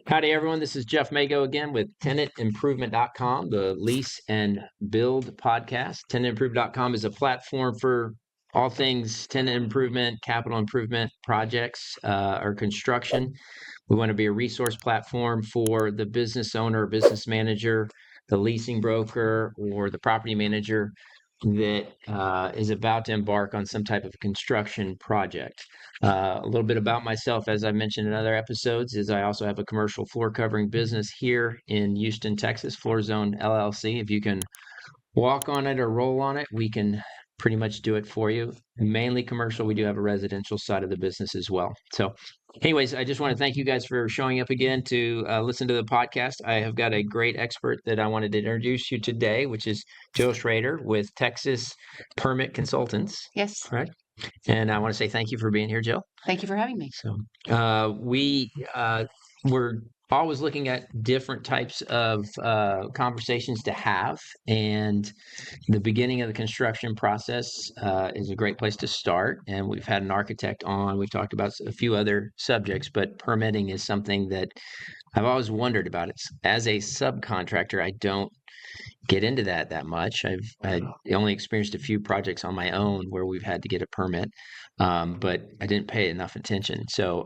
Howdy, everyone. This is Jeff Megow again with tenantimprovement.com, the lease and build podcast. Tenantimprovement.com is a platform for all things tenant improvement, capital improvement projects, or construction. We want to be a resource platform for the business owner, business manager, the leasing broker, or the property manager that is about to embark on some type of construction project. A little bit about myself, as I mentioned in other episodes, is I also have a commercial floor covering business here in Houston, Texas, Floor Zone LLC. If you can walk on it or roll on it, we can pretty much do it for you. Mainly commercial. We do have a residential side of the business as well. So anyways, I just want to thank you guys for showing up again to listen to the podcast. I have got a great expert that I wanted to introduce you today, which is Jill Schroeder with Texas Permit Consultants. Yes. Right. And I want to say thank you for being here, Jill. Thank you for having me. So we're always looking at different types of conversations to have, and the beginning of the construction process is a great place to start. And we've had an architect on. We've talked about a few other subjects, but permitting is something that I've always wondered about. It's as a subcontractor, I don't get into that much. I only experienced a few projects on my own where we've had to get a permit, but I didn't pay enough attention. So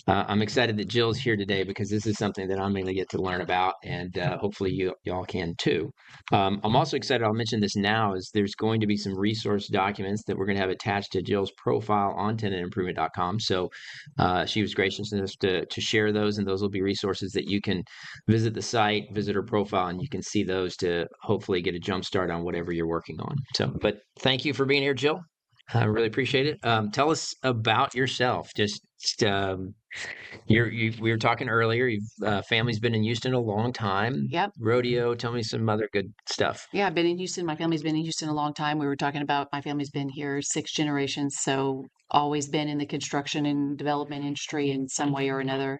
I'm excited that Jill's here today because this is something that I'm going to get to learn about, and hopefully y'all can too. I'm also excited. I'll mention this now. Is there's going to be some resource documents that we're going to have attached to Jill's profile on tenantimprovement.com. So she was gracious enough to share those, and those will be resources that you can visit the site, visit her profile, and you can see those to hopefully get a jump start on whatever you're working on. So, but thank you for being here, Jill. I really appreciate it. Tell us about yourself. We were talking earlier. You've family's been in Houston a long time. Yep. Rodeo. Tell me some other good stuff. Yeah, I've been in Houston. My family's been in Houston a long time. We were talking about my family's been here 6 generations, so always been in the construction and development industry in some way or another.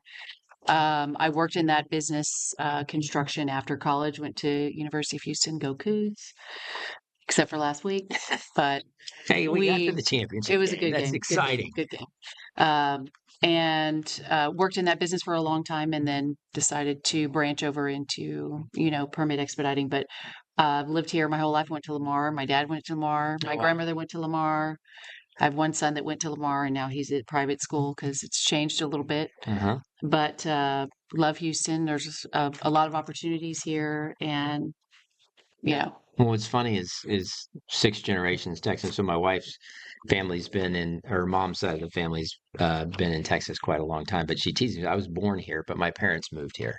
I worked in that business, construction after college. Went to University of Houston. Go Cougs! Except for last week, but hey, we got to the championship. It was a good That's game. exciting. Good game. And worked in that business for a long time, and then decided to branch over into permit expediting. But lived here my whole life. Went to Lamar. My dad went to Lamar. My grandmother went to Lamar. I have one son that went to Lamar, and now he's at private school because it's changed a little bit. But love Houston. There's a lot of opportunities here, and Well, what's funny is 6 generations Texas. So my wife's family's been in, her mom's side of the family's been in Texas quite a long time. But she teases me, I was born here, but my parents moved here.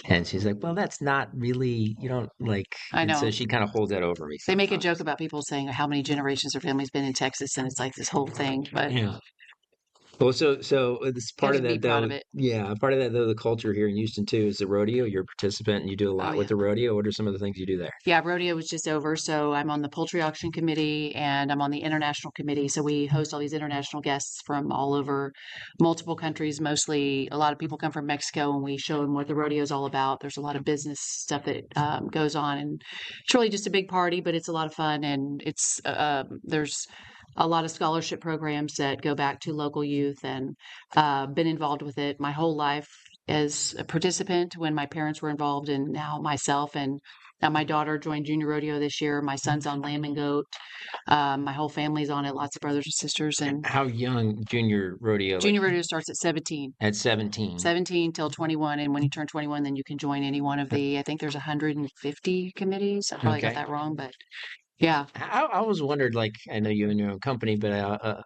And she's like, well, that's not really, you don't like. I know. And so she kind of holds that over me. They make a joke about people saying how many generations their family's been in Texas, and it's like this whole thing. But yeah. Well, so this part of that though, part of that though, the culture here in Houston too is the rodeo. You're a participant and you do a lot with the rodeo. What are some of the things you do there? Yeah, rodeo was just over, so I'm on the poultry auction committee and I'm on the international committee. So we host all these international guests from all over, multiple countries. Mostly, a lot of people come from Mexico, and we show them what the rodeo is all about. There's a lot of business stuff that goes on, and it's really just a big party, but it's a lot of fun, and it's there's a lot of scholarship programs that go back to local youth, and been involved with it my whole life as a participant when my parents were involved, and now myself. And now my daughter joined junior rodeo this year. My son's on lamb and goat. My whole family's on it, lots of brothers and sisters. And how young junior rodeo? Junior rodeo starts at 17. At 17. 17 till 21. And when you turn 21, then you can join any one of I think there's 150 committees. I probably got that wrong, but yeah. I always wondered, like, I know you own your own company, but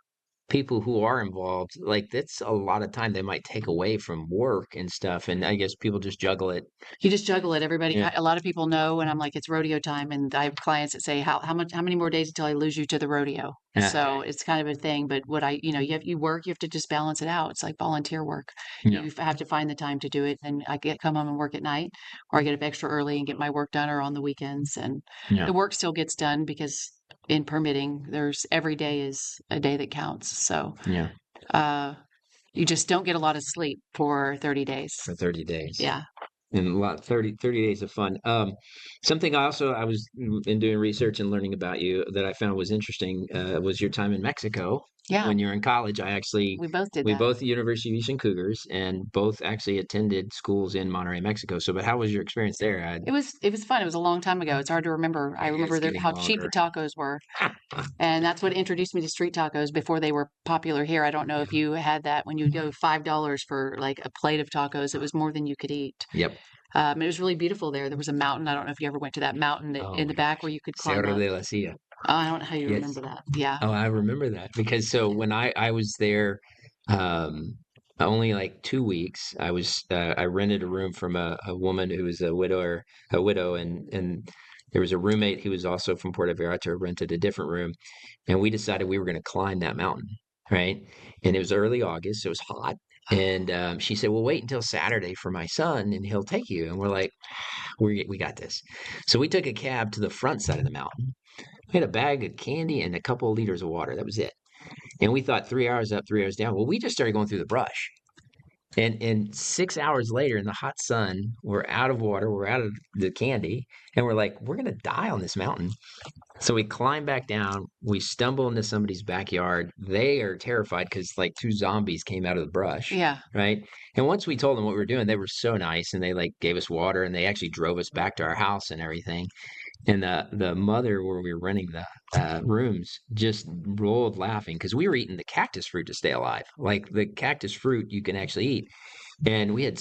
people who are involved, like, that's a lot of time they might take away from work and stuff. And I guess people just juggle it. You just juggle it. Everybody, a lot of people know, and I'm like, it's rodeo time. And I have clients that say, how many more days until I lose you to the rodeo? So it's kind of a thing. But you work, you have to just balance it out. It's like volunteer work. You have to find the time to do it. And I come home and work at night, or I get up extra early and get my work done, or on the weekends. And the work still gets done because in permitting, there's every day is a day that counts. So you just don't get a lot of sleep for 30 days. For 30 days. Yeah. And 30 days of fun. Something I was in doing research and learning about you that I found was interesting was your time in Mexico. Yeah, when you're in college, we both did we that. both University of Houston Cougars and both actually attended schools in Monterrey, Mexico. So, but how was your experience there? It was fun. It was a long time ago. It's hard to remember. I It's remember getting how cheap the longer. tacos were, and that's what introduced me to street tacos before they were popular here. I don't know if you had that when you go $5 for like a plate of tacos. It was more than you could eat. Yep. It was really beautiful there. There was a mountain. I don't know if you ever went to that mountain Oh in the my back gosh. where you could climb Cerro up. de la Silla. I don't know how you Yes. remember that. Yeah. Oh, I remember that because so when I was there, um, only like 2 weeks, I rented a room from a woman who was a widow, and there was a roommate who was also from Puerto Vallarta rented a different room, and we decided we were going to climb that mountain, right? And it was early August, so it was hot. And she said, "Well, wait until Saturday for my son, and he'll take you." And we're like, "We got this." So we took a cab to the front side of the mountain. We had a bag of candy and a couple of liters of water. That was it. And we thought 3 hours up, 3 hours down. Well, we just started going through the brush. And 6 hours later in the hot sun, we're out of water, we're out of the candy, and we're like, we're gonna die on this mountain. So we climb back down, we stumble into somebody's backyard. They are terrified because like two zombies came out of the brush, Yeah. right? And once we told them what we were doing, they were so nice and they like gave us water and they actually drove us back to our house and everything. And the mother where we were renting the rooms just rolled laughing because we were eating the cactus fruit to stay alive. Like the cactus fruit you can actually eat. And we had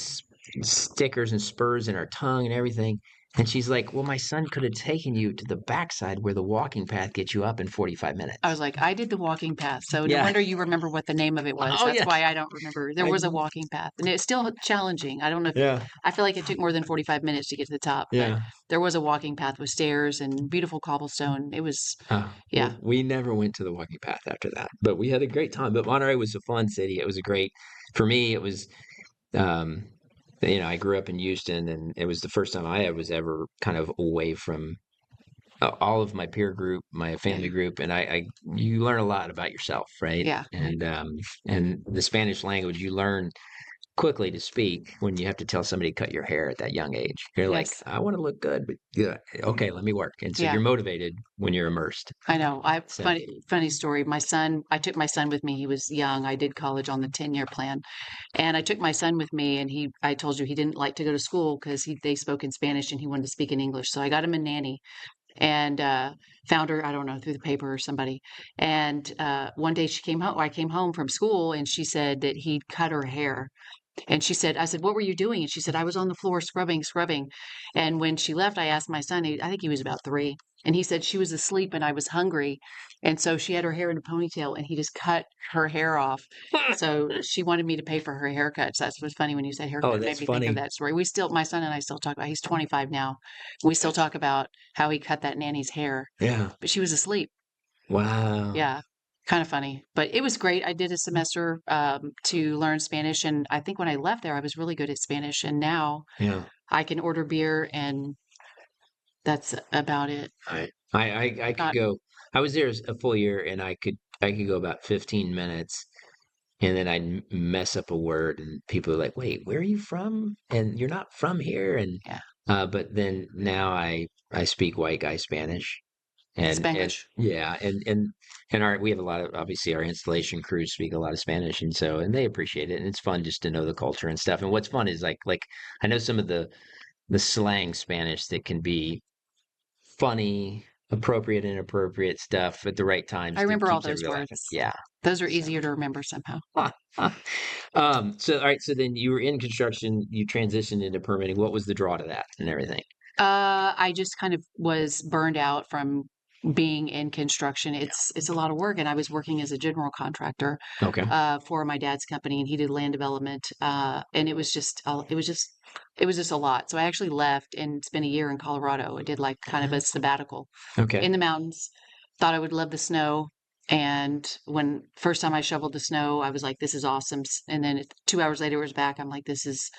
stickers and spurs in our tongue and everything. And she's like, "Well, my son could have taken you to the backside where the walking path gets you up in 45 I minutes." was like, I did the walking path. So no Yeah. wonder you remember what the name of it was. Oh, That's yeah. why I don't remember. There I, was a walking path and it's still challenging. I don't know if yeah. I feel like it took more than 45 minutes to get to the top, but Yeah. there was a walking path with stairs and beautiful cobblestone. It was, Well, yeah, we never went to the walking path after that, but we had a great time. But Monterey was a fun city. It was a great, for me, it was Um, I grew up in Houston, and it was the first time I was ever kind of away from all of my peer group, my yeah, family group, and you learn a lot about yourself, right? yeah. And the Spanish language you learn quickly to speak when you have to tell somebody to cut your hair at that young age. You're like, Yes. I want to look good, but yeah, okay, let me work. And so Yeah. you're motivated when you're immersed. I know. So, Funny story. I took my son with me. He was young. I did college on the 10-year plan. And I took my son with me and I told you he didn't like to go to school because they spoke in Spanish and he wanted to speak in English. So I got him a nanny and found her, I don't know, through the paper or somebody. And one day I came home from school and she said that he'd cut her hair. And I said, what were you doing? And she said, I was on the floor scrubbing. And when she left, I asked my son, I think he was about 3. And he said she was asleep and I was hungry. And so she had her hair in a ponytail and he just cut her hair off. So she wanted me to pay for her haircuts. That's what's funny when you said oh, haircut, it made that's me think of funny. that story. My son and I still talk about, he's 25 now. We still talk about how he cut that nanny's hair, Yeah. but she was asleep. Wow. Yeah, kind of funny, but it was great. I did a semester to learn Spanish, and I think when I left there, I was really good at Spanish, and now Yeah. I can order beer, and that's about it. I could Not, go. I was there a full year, and I could go about 15 minutes, and then I'd mess up a word, and people are like, "Wait, where are you from?" And you're not from here, and yeah, but then now I speak white guy Spanish, and Spanglish. yeah, and we have a lot of obviously our installation crews speak a lot of Spanish, and they appreciate it, and it's fun just to know the culture and stuff. And what's fun is like I know some of the slang Spanish that can be funny, appropriate, inappropriate stuff at the right I times that remember all keeps those everybody laughing. words. Yeah. Those are So, easier to remember somehow. so all right. So then you were in construction, you transitioned into permitting. What was the draw to that and everything? I just kind of was burned out from being in construction. It's a lot of work, and I was working as a general contractor Okay. for my dad's company, and he did land development, and it was just a lot. So I actually left and spent a year in Colorado. I did like kind of a sabbatical Okay. in the mountains. Thought I would love the snow. And when first time I shoveled the snow, I was like, "This is awesome." And then 2 hours later, it was back. I'm like, "This is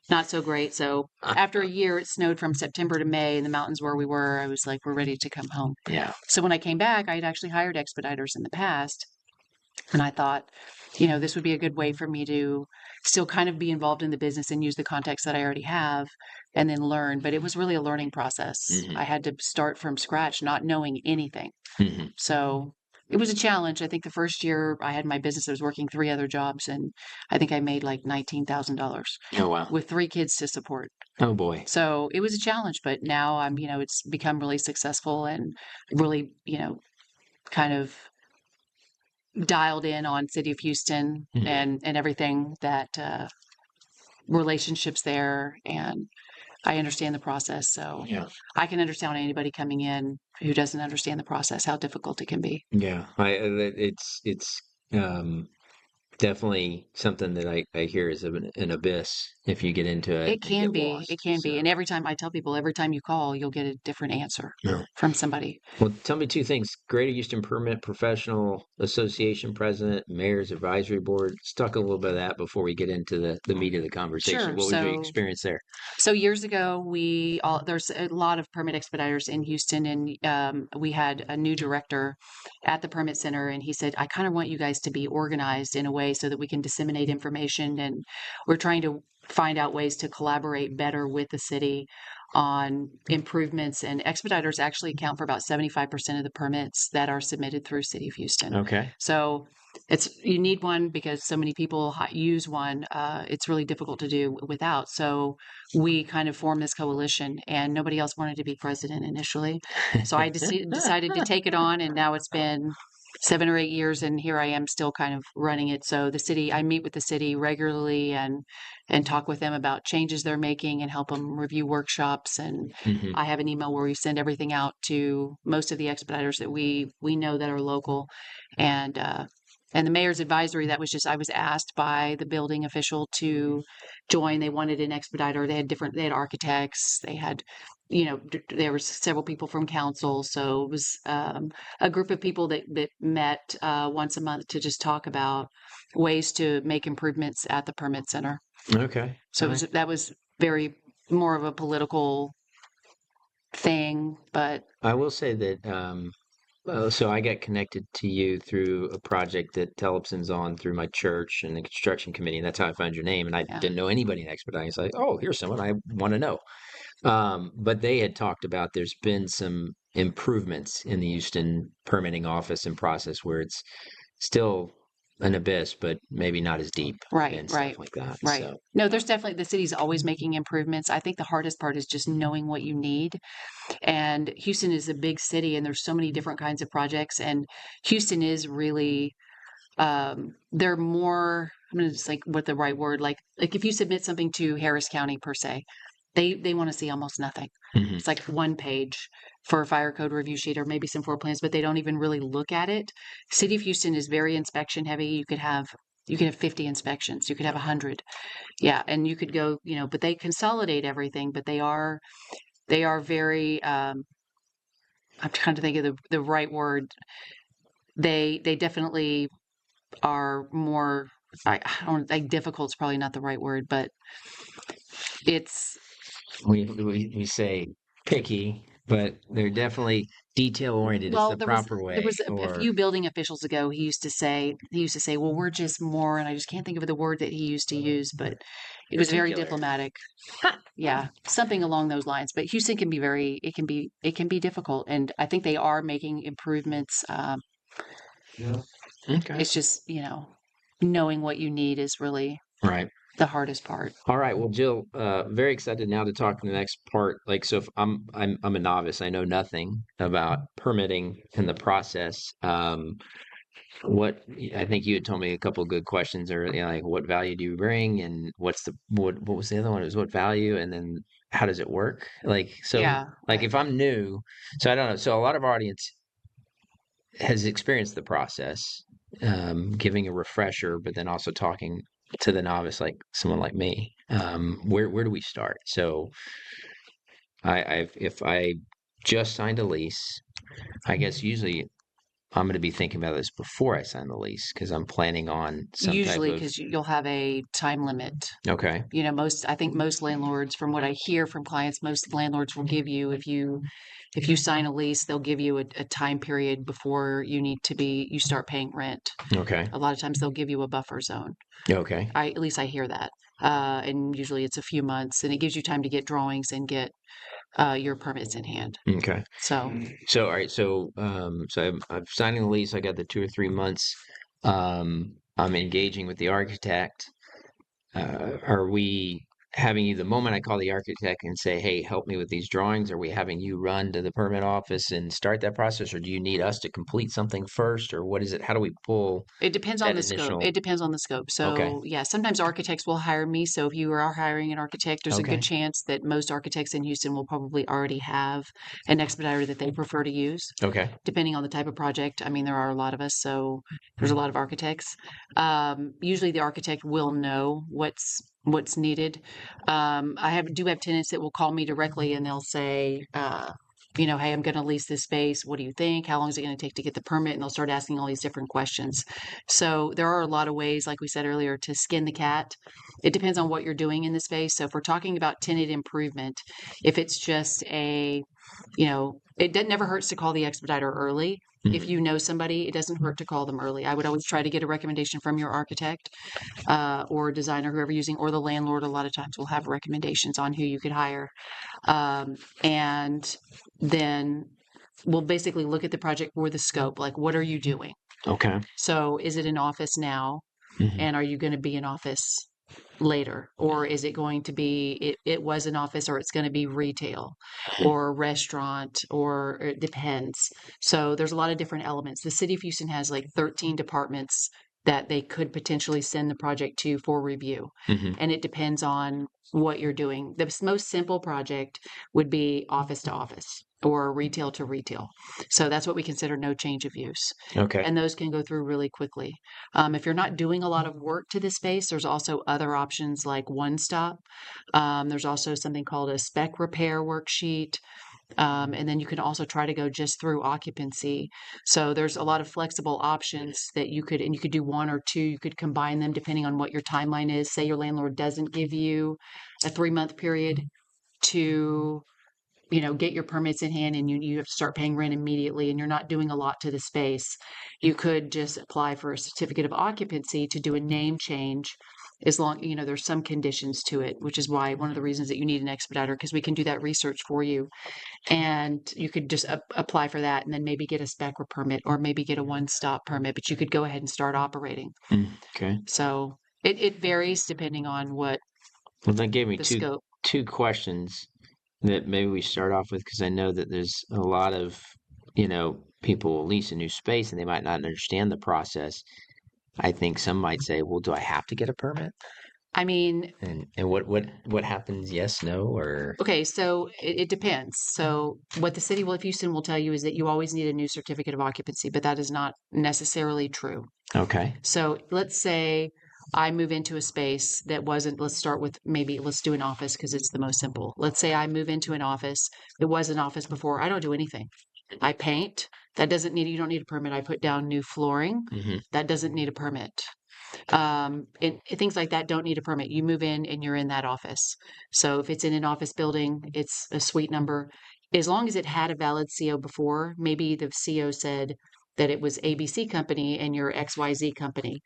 not so great." So after a year, it snowed from September to May in the mountains where we were. I was like, we're ready to come home. Yeah. So when I came back, I had actually hired expediters in the past. And I thought, this would be a good way for me to still kind of be involved in the business and use the contacts that I already have and then learn. But it was really a learning process. Hmm. I had to start from scratch, not knowing anything. Hmm. So It was a challenge. I think the first year I had my business, I was working 3 other jobs, and I think I made like $19,000 Oh, wow. with 3 kids to support. Oh, boy. So it was a challenge, but now it's become really successful and really, kind of dialed in on City of Houston Mhm. and everything that relationships there, and I understand the process. So Yeah. I can understand anybody coming in who doesn't understand the process, how difficult it can be. Yeah. It's definitely something that I hear is an abyss if you get into it It and can get be. It lost. can be. So, And every time I tell people, every time you call, you'll get a different answer no. from somebody. Well, tell me two things. Greater Houston Permit Professional Association President, Mayor's Advisory Board. Let's talk a little bit of that before we get into the meat of the conversation. Sure. What was your So experience there? So years ago, there's a lot of permit expediters in Houston, and we had a new director at the permit center, and he said, "I kind of want you guys to be organized in a way so that we can disseminate information, and we're trying to find out ways to collaborate better with the city on improvements." And expediters actually account for about 75% of the permits that are submitted through City of Houston. Okay. So you need one because so many people use one. It's really difficult to do without. So we kind of formed this coalition, and nobody else wanted to be president initially. So I decided to take it on, and now it's been 7 or 8 years, and here I am still kind of running it. So I meet with the city regularly and talk with them about changes they're making and help them review workshops. And Hmm. I have an email where we send everything out to most of the expediters that we know that are local, and the mayor's advisory, I was asked by the building official to join. They wanted an expediter. They had architects. They had, there were several people from council. So it was a group of people that met once a month to just talk about ways to make improvements at the permit center. Okay. So All right. that was very more of a political thing, but I will say that so I got connected to you through a project that Telepson's on through my church and the construction committee, and that's how I found your name. And I yeah, didn't know anybody in expediting. It's like, oh, here's someone I want to know. But they had talked about there's been some improvements in the Houston permitting office and process where it's still an abyss, but maybe not as deep right, and right. stuff like that. Right. So, No, there's definitely the city's always making improvements. I think the hardest part is just knowing what you need. And Houston is a big city and there's so many different kinds of projects. And Houston is really they're more, I'm gonna just like what the right word, like if you submit something to Harris County per se, they want to see almost nothing. mhm. It's like one page for a fire code review sheet or maybe some floor plans, but they don't even really look at it. City of Houston is very inspection heavy. You could have 50 inspections. You could have 100. Yeah, and you could go, but they consolidate everything, but they are very I'm trying to think of the right word. They definitely are more I don't like difficult is probably not the right word, but it's We say picky, but they're definitely detail oriented. It's well, the proper there way. was a Or few building officials ago, he used to say, well, we're just more, and I just can't think of the word that he used to use, but it was very particular. diplomatic. Yeah, something along those lines. But Houston can be it can be difficult, and I think they are making improvements. Okay. It's just, knowing what you need is really Right. the hardest part. All right. Well, Jill, very excited now to talk the next part. Like, so if I'm a novice, I know nothing about permitting and the process. What I think you had told me a couple of good questions earlier, like what value do you bring, and what was the other one? It was what value, and then how does it work? Like, so Yeah, like right. if I'm new, so I don't know. So a lot of our audience has experienced the process, giving a refresher, but then also talking to the novice, like someone like me. Where do we start? So if I just signed a lease, I guess usually I'm going to be thinking about this before I sign the lease because I'm planning on some type Usually, of because you'll have a time limit. okay, I think most landlords, from what I hear from clients, most landlords will give you, if you sign a lease, they'll give you a time period before you start paying rent. okay, A lot of times they'll give you a buffer zone. okay, At least I hear that. And usually it's a few months and it gives you time to get drawings and get your permits in hand. Okay. So All right. I'm signing the lease. I got the 2 or 3 months. I'm engaging with the architect. Are we having you the moment I call the architect and say, "Hey, help me with these drawings"? Are we having you run to the permit office and start that process, or do you need us to complete something first, or what is it? How do we pull it depends on that the scope. initial? It depends on the scope. Okay. So yeah, sometimes architects will hire me. So if you are hiring an architect, there's a good Okay. chance that most architects in Houston will probably already have an expediter that they prefer to use, Okay. depending on the type of project. I mean, there are a lot of us, so there's a lot of architects. Usually the architect will know what's needed. Do have tenants that will call me directly and they'll say, hey, I'm going to lease this space. What do you think? How long is it going to take to get the permit? And they'll start asking all these different questions. So there are a lot of ways, like we said earlier, to skin the cat. It depends on what you're doing in the space. So if we're talking about tenant improvement, if it's just it never hurts to call the expediter early. If Mhm. you know somebody, it doesn't hurt to call them early. I would always try to get a recommendation from your architect or designer, whoever you're using, or the landlord. A lot of times will have recommendations on who you could hire. And then we'll basically look at the project for the scope. Like, what are you doing? Okay. So is it an office now? Mhm. And are you going to be in office later? Or is it going to be, it was an office, or it's going to be retail or restaurant, or it depends. So there's a lot of different elements. The city of Houston has like 13 departments that they could potentially send the project to for review. Mhm. And it depends on what you're doing. The most simple project would be office to office or retail to retail. So that's what we consider no change of use. Okay. And those can go through really quickly. If you're not doing a lot of work to the space, there's also other options like one stop. There's also something called a spec repair worksheet. And then you can also try to go just through occupancy. So there's a lot of flexible options that and you could do one or two. You could combine them depending on what your timeline is. Say your landlord doesn't give you a 3-month period to get your permits in hand, and you have to start paying rent immediately, and you're not doing a lot to the space. You could just apply for a certificate of occupancy to do a name change, as long, there's some conditions to it, which is why one of the reasons that you need an expediter, because we can do that research for you. And you could just apply for that and then maybe get a spec permit or maybe get a one-stop permit, but you could go ahead and start operating. Okay. So it varies depending on what Well, that gave me the two scope. two questions that maybe we start off with, because I know that there's a lot of, people will lease a new space and they might not understand the process. I think some might say, "Well, do I have to get a permit?" I mean, And what happens? Yes, no, or okay, so it depends. So what the city of Houston will tell you is that you always need a new certificate of occupancy, but that is not necessarily true. okay. So let's say I move into a space that wasn't, let's do an office because it's the most simple. Let's say I move into an office. It was an office before. I don't do anything. I paint. You don't need a permit. I put down new flooring. Hmm. That doesn't need a permit. And things like that don't need a permit. You move in and you're in that office. So if it's in an office building, it's a suite number. As long as it had a valid CO before, maybe the CO said that it was ABC company and you're XYZ company.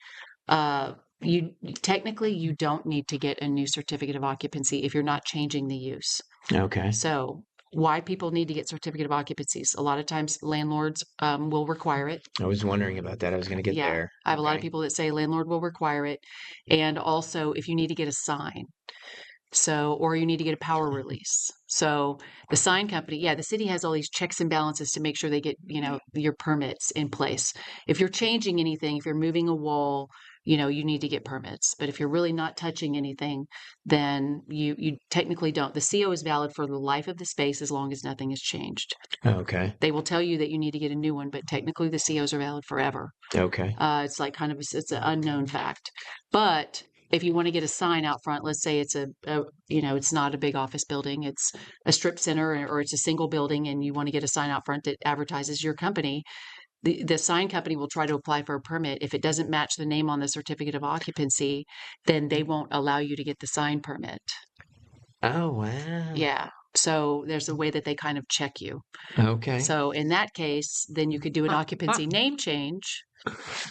Uh, you technically you don't need to get a new certificate of occupancy if you're not changing the use. Okay. So why people need to get certificate of occupancies? A lot of times landlords will require it. I was wondering about that. I was going to get Yeah, there. I have a lot of Okay. people that say landlord will require it. And also if you need to get a sign. So, or you need to get a power release. So the sign company, yeah, the city has all these checks and balances to make sure they get, your permits in place. If you're changing anything, if you're moving a wall, you need to get permits. But if you're really not touching anything, then you technically don't. The CO is valid for the life of the space as long as nothing has changed. Okay. They will tell you that you need to get a new one, but technically the COs are valid forever. Okay. It's like it's an unknown fact. But if you want to get a sign out front, let's say it's it's not a big office building, it's a strip center, or it's a single building, and you want to get a sign out front that advertises your company, the sign company will try to apply for a permit. If it doesn't match the name on the certificate of occupancy, then they won't allow you to get the sign permit. Oh, wow. Yeah. So there's a way that they kind of check you. Okay. So in that case, then you could do an occupancy name change.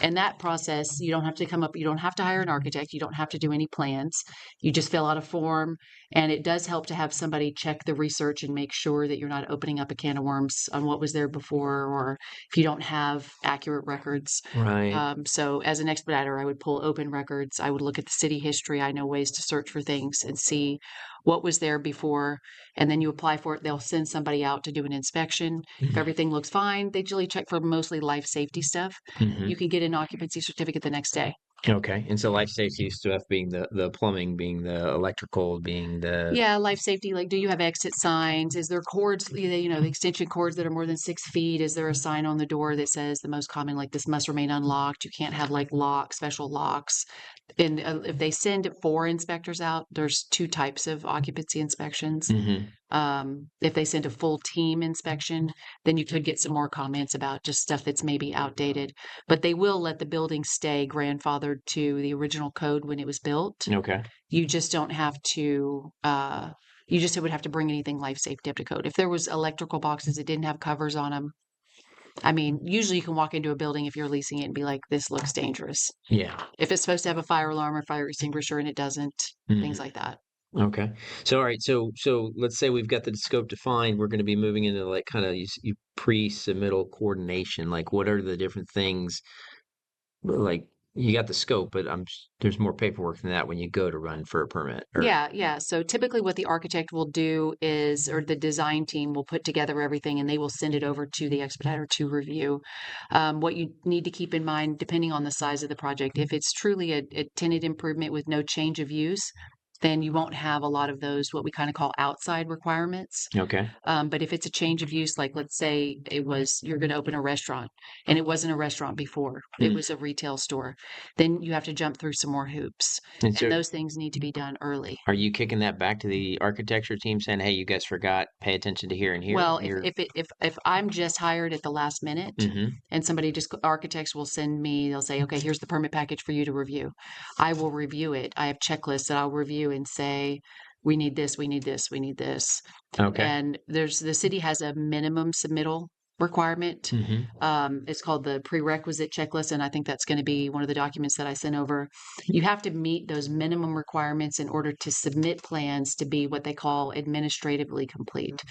And that process, you don't have to you don't have to hire an architect. You don't have to do any plans. You just fill out a form. And it does help to have somebody check the research and make sure that you're not opening up a can of worms on what was there before, or if you don't have accurate records. Right. So as an expediter, I would pull open records. I would look at the city history. I know ways to search for things and see what was there before. And then you apply for it. They'll send somebody out to do an inspection. If everything looks fine, they usually check for mostly life safety stuff. Mhm. You can get an occupancy certificate the next day. Okay. And so life safety stuff being the plumbing, being the electrical, being the Yeah, life safety. Like, do you have exit signs? Is there cords, the extension cords that are more than 6 feet? Is there a sign on the door that says the most common, like this must remain unlocked? You can't have like special locks. And if they send 4 inspectors out, there's 2 types of occupancy inspections. Mhm. If they send a full team inspection, then you could get some more comments about just stuff that's maybe outdated. But they will let the building stay grandfathered to the original code when it was built. Okay. You just don't have to, you just would have to bring anything life safety up to code. If there was electrical boxes that didn't have covers on them, I mean, usually you can walk into a building if you're leasing it and be like, this looks dangerous. Yeah. If it's supposed to have a fire alarm or fire extinguisher and it doesn't, things like that. Okay. So all right. So let's say we've got the scope defined. We're going to be moving into like kind of you pre-submittal coordination. Like, what are the different things? Like, you got the scope, but there's more paperwork than that when you go to run for a permit. Yeah. So typically what the architect will do is, or the design team will put together everything and they will send it over to the expediter to review. What you need to keep in mind, depending on the size of the project, if it's truly a tenant improvement with no change of use, then you won't have a lot of those, what we kind of call outside requirements. Okay. But if it's a change of use, like let's say you're going to open a restaurant and it wasn't a restaurant before, it was a retail store, then you have to jump through some more hoops. And so And those things need to be done early. are you kicking that back to the architecture team saying, "Hey, you guys forgot, pay attention to here and here"? Well, if I'm just hired at the last minute Mm-hmm. and architects will send me, they'll say, okay, here's the permit package for you to review. I will review it. I have checklists that I'll review and say, we need this, we need this, we need this. Okay. And the city has a minimum submittal requirement. Mm-hmm. It's called the prerequisite checklist, and I think that's going to be one of the documents that I sent over. You have to meet those minimum requirements in order to submit plans to be what they call administratively complete.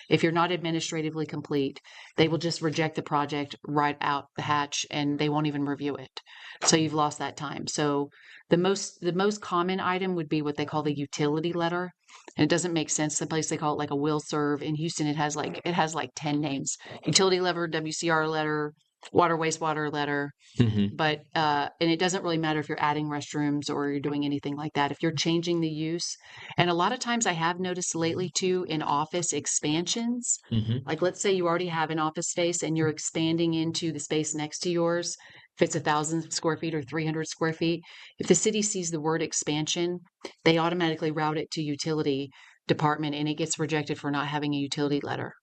If you're not administratively complete, they will just reject the project right out the hatch, and they won't even review it. So you've lost that time. So the most common item would be what they call the utility letter. And it doesn't make sense. Someplace they call it like a will serve. In Houston, it has like 10 names: utility letter, WCR letter, water wastewater letter. Mm-hmm. But and it doesn't really matter if you're adding restrooms or you're doing anything like that. If you're changing the use, and a lot of times I have noticed lately too in office expansions. Mm-hmm. Like let's say you already have an office space and you're expanding into the space next to yours. If it's 1,000 square feet or 300 square feet, if the city sees the word expansion, they automatically route it to utility department and it gets rejected for not having a utility letter.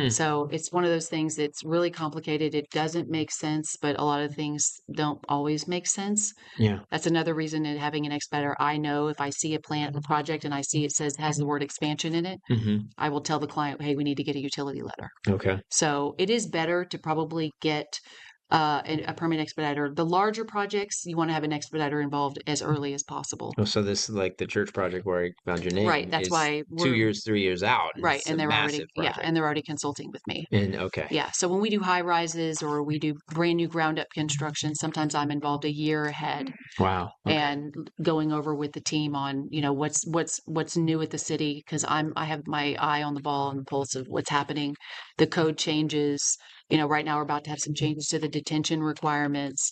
So it's one of those things that's really complicated. It doesn't make sense, but a lot of things don't always make sense. Yeah. That's another reason in having an expediter. I know if I see a project and I see it has the word expansion in it, Mm-hmm. I will tell the client, hey, we need to get a utility letter. Okay. So it is better to probably get a permit expediter. The larger projects, you want to have an expediter involved as early as possible. Oh, so this like the church project where I found your name Right. That's is why 2 years, 3 years out. And right. it's And a they're massive project. and they're already consulting with me. And okay. Yeah. So when we do high rises or we do brand new ground up construction, sometimes I'm involved a year ahead. Wow. Okay. And going over with the team on, what's new at the city, because I have my eye on the ball and the pulse of what's happening. The code changes. Right now we're about to have some changes to the detention requirements,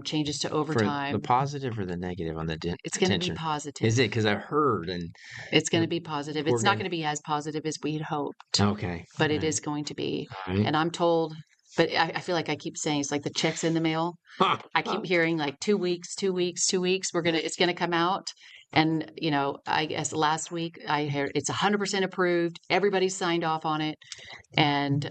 changes to For overtime. the positive or the negative on the It's going to be detention? positive. Is it? Because I heard and It's going to be positive. we're It's not gonna- going to be as positive as we had hoped, okay. but it Right. is going to be. All right. And I'm told, but I feel like I keep saying it's like the checks in the mail. I keep hearing like 2 weeks, 2 weeks, 2 weeks. It's going to come out. And, I guess last week I heard it's 100% approved. Everybody signed off on it. And,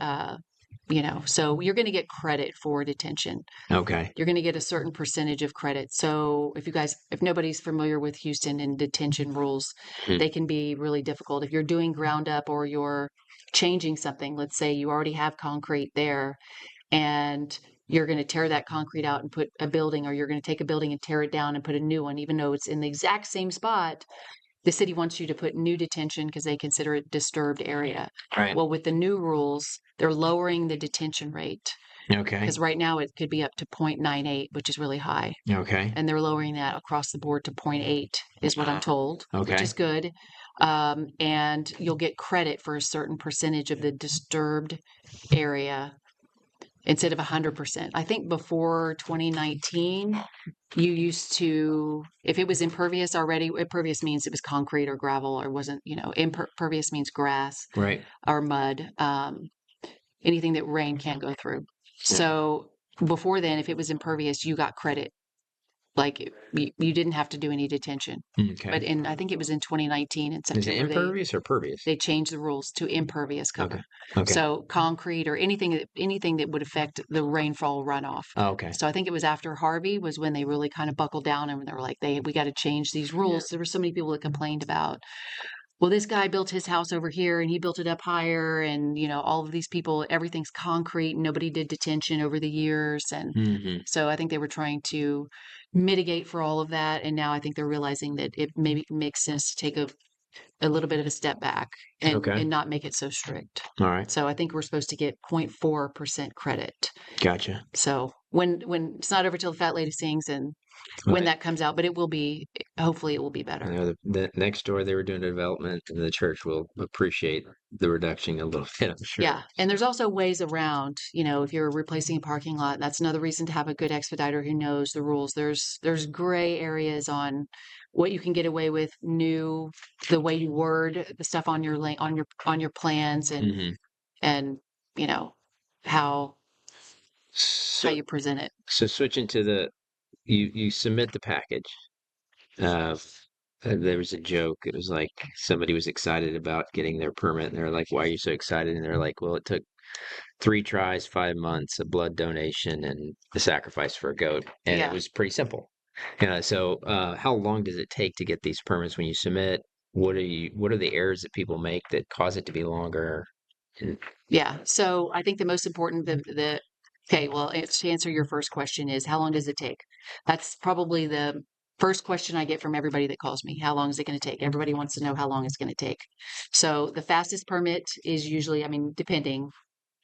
so you're going to get credit for detention. Okay. You're going to get a certain percentage of credit. So if nobody's familiar with Houston and detention rules, they can be really difficult. If you're doing ground up or you're changing something, let's say you already have concrete there and you're going to tear that concrete out and put a building, or you're going to take a building and tear it down and put a new one, even though it's in the exact same spot. The city wants you to put new detention because they consider it disturbed area. Right. Well, with the new rules, they're lowering the detention rate Okay. because right now it could be up to 0.98, which is really high. Okay. And they're lowering that across the board to 0.8 is what I'm told, which Okay. is good. And you'll get credit for a certain percentage of the disturbed area instead of 100%. I think before 2019, you used to, if it was impervious already, impervious means it was concrete or gravel, or wasn't, impervious means grass Right. or mud, anything that rain can't go through. So before then, if it was impervious, you got credit. Like you didn't have to do any detention. Okay. But I think it was in 2019 in Is it September, impervious or pervious? they changed the rules to impervious cover. Okay. So concrete or anything that would affect the rainfall runoff. Oh, okay. So I think it was after Harvey was when they really kind of buckled down, and they were like, we got to change these rules. There were so many people that complained about, well, this guy built his house over here and he built it up higher, and all of these people, everything's concrete, and nobody did detention over the years. And so I think they were trying to mitigate for all of that, and now I think they're realizing that it maybe makes sense to take a little bit of a step back and not make it so strict. All right. So I think we're supposed to get 0.4% credit. Gotcha. So when it's not over till the fat lady sings, and when that comes out, but it will be, hopefully it will be better. The next door they were doing a development, and the church will appreciate the reduction a little bit, I'm sure. Yeah. And there's also ways around, if you're replacing a parking lot, that's another reason to have a good expediter who knows the rules. There's gray areas on what you can get away with, the way you word the stuff on your on your plans, and how you present it. So switching to you submit the package. There was a joke. It was like somebody was excited about getting their permit, and they're like, "Why are you so excited?" And they're like, "Well, it took 3 tries, 5 months, a blood donation, and the sacrifice for a goat, and it was pretty simple." So how long does it take to get these permits when you submit? What are the errors that people make that cause it to be longer? Yeah. So I think the most important, okay, well, to answer your first question is, how long does it take? That's probably the first question I get from everybody that calls me. How long is it going to take? Everybody wants to know how long it's going to take. So the fastest permit is usually, depending,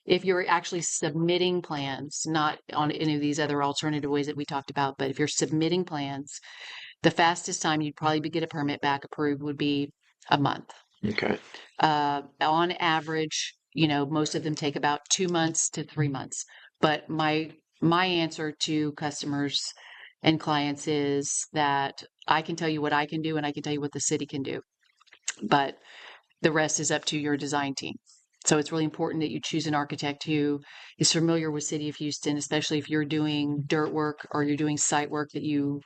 if you're actually submitting plans, not on any of these other alternative ways that we talked about, but if you're submitting plans, the fastest time you'd probably get a permit back approved would be a month. Okay. On average, most of them take about 2 months to 3 months. But my answer to customers and clients is that I can tell you what I can do, and I can tell you what the city can do. But the rest is up to your design team. So it's really important that you choose an architect who is familiar with City of Houston, especially if you're doing dirt work or you're doing site work, that you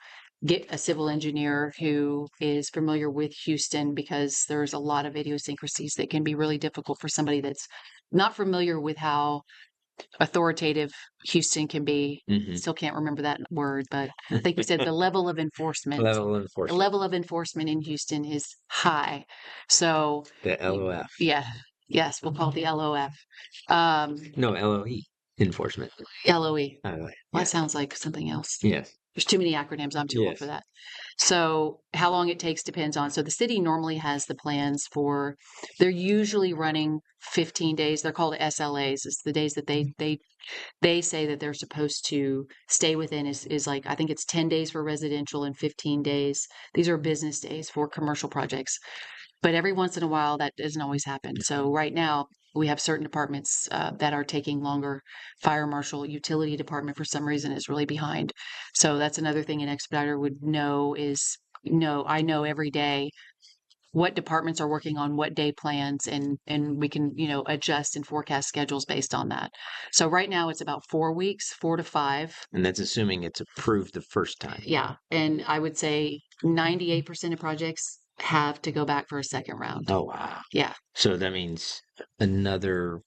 get a civil engineer who is familiar with Houston, because there's a lot of idiosyncrasies that can be really difficult for somebody that's not familiar with how authoritative Houston can be. Still can't remember that word, but I think you said the level of enforcement. The level of enforcement in Houston is high. So the LOF. Yeah. Yes, we'll call it the LOF. No, LOE. Enforcement. LOE. Well, that sounds like something else. Yes. There's too many acronyms. I'm too old for that. So how long it takes depends on. So the city normally has the plans for, they're usually running 15 days. They're called SLAs. It's the days that they say that they're supposed to stay within is like, I think it's 10 days for residential and 15 days. These are business days for commercial projects. But every once in a while, that doesn't always happen. So right now, we have certain departments that are taking longer. Fire marshal, utility department, for some reason, is really behind. So that's another thing an expediter would know is, I know every day what departments are working on what day plans, and we can, adjust and forecast schedules based on that. So right now it's about 4 weeks, 4 to 5. And that's assuming it's approved the first time. Yeah. And I would say 98% of projects have to go back for a second round. Oh, wow. Yeah. So that means another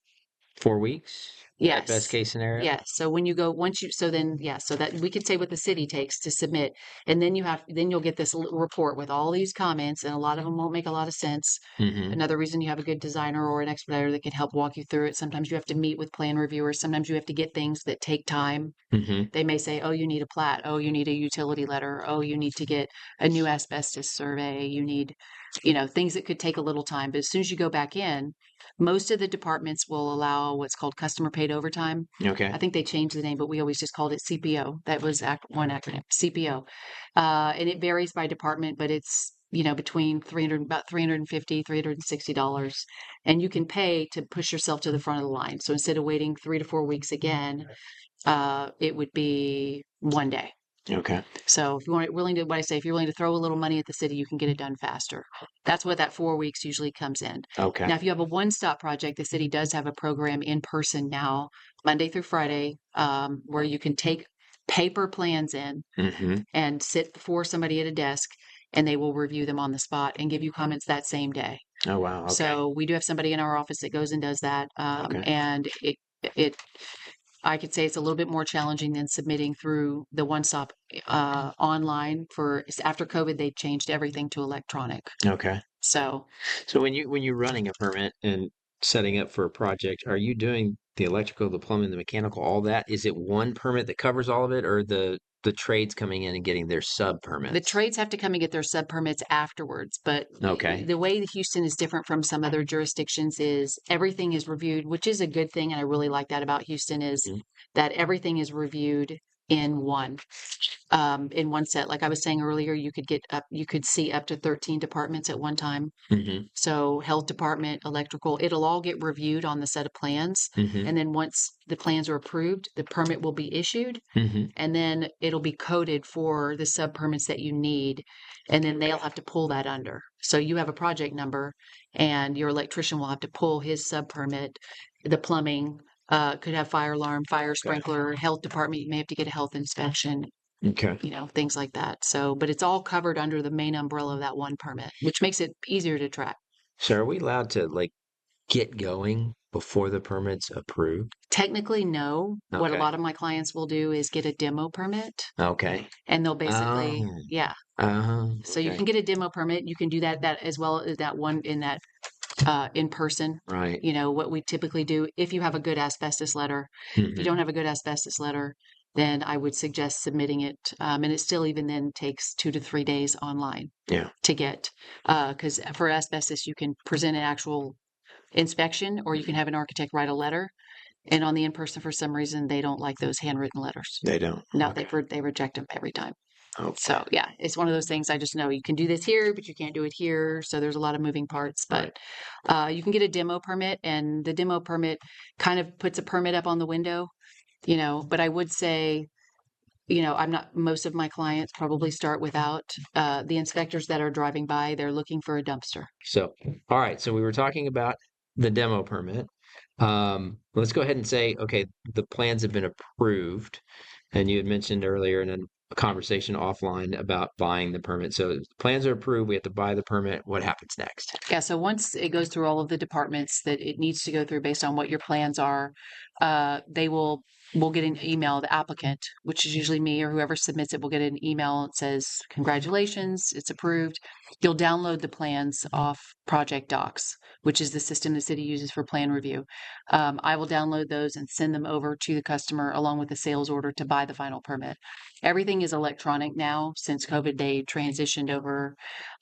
4 weeks? At best Yes. case scenario? Yes. So when you go, once you, so then, yeah, so that we could say what the city takes to submit. And then then you'll get this little report with all these comments, and a lot of them won't make a lot of sense. Mm-hmm. Another reason you have a good designer or an expediter that can help walk you through it. Sometimes you have to meet with plan reviewers. Sometimes you have to get things that take time. Mm-hmm. They may say, oh, you need a plat. Oh, you need a utility letter. Oh, you need to get a new asbestos survey. You need, things that could take a little time. But as soon as you go back in, most of the departments will allow what's called customer paid overtime. Okay. I think they changed the name, but we always just called it CPO. That was one acronym, CPO. And it varies by department, but it's, between about $350, $360. And you can pay to push yourself to the front of the line. So instead of waiting 3 to 4 weeks again, it would be 1 day. Okay. So if you want willing to, what I say, if you're willing to throw a little money at the city, you can get it done faster. That's what that 4 weeks usually comes in. Okay. Now, if you have a one-stop project, the city does have a program in person now, Monday through Friday, where you can take paper plans in Mm-hmm. and sit before somebody at a desk, and they will review them on the spot and give you comments that same day. Oh, wow. Okay. So we do have somebody in our office that goes and does that, Okay. and it I could say it's a little bit more challenging than submitting through the one stop online. After COVID, they changed everything to electronic. Okay. So So when you're running a permit and setting up for a project, are you doing the electrical, the plumbing, the mechanical, all that? Is it one permit that covers all of it, or the trades coming in and getting their sub the permits? trades have to come and get their sub permits afterwards. But Okay. the way that Houston is different from some other jurisdictions is everything is reviewed, which is a good thing. And I really like that about Houston is Mhm. that everything is reviewed in one set. Like I was saying earlier, you could see up to 13 departments at one time. Mm-hmm. So health department, electrical, it'll all get reviewed on the set of plans. Mm-hmm. And then once the plans are approved, the permit will be issued, Mm-hmm. and then it'll be coded for the sub permits that you need. And then they'll have to pull that under. So you have a project number, and your electrician will have to pull his sub permit. The plumbing could have fire alarm, fire sprinkler, health department, you may have to get a health inspection, Okay. things like that. So, but it's all covered under the main umbrella of that one permit, which makes it easier to track. So are we allowed to get going before the permit's approved? Technically, no. What a Okay. lot of my clients will do is get a demo permit, Okay. and they'll basically, Oh. yeah. So you Okay. can get a demo permit. You can do that as well as that one in that in person. Right. What we typically do if you have a good asbestos letter. If you Mm-hmm. don't have a good asbestos letter, then I would suggest submitting it. And it still even then takes 2 to 3 days online Yeah. to get, because for asbestos, you can present an actual inspection or you can have an architect write a letter. And on the in-person, for some reason, they don't like those handwritten letters. They don't. No, Okay. they reject them every time. Okay. So yeah, it's one of those things I just know you can do this here, but you can't do it here. So there's a lot of moving parts, but you can get a demo permit, and the demo permit kind of puts a permit up on the window, but I would say, most of my clients probably start without the inspectors that are driving by. They're looking for a dumpster. So, all right. So we were talking about the demo permit. Let's go ahead and say, okay, the plans have been approved, and you had mentioned earlier in a conversation offline about buying the permit. So plans are approved. We have to buy the permit. What happens next? Yeah, so once it goes through all of the departments that it needs to go through based on what your plans are, we'll get an email, the applicant, which is usually me or whoever submits it, will get an email that says, congratulations, it's approved. You'll download the plans off Project Docs, which is the system the city uses for plan review. I will download those and send them over to the customer along with the sales order to buy the final permit. Everything is electronic now. Since COVID, they transitioned over.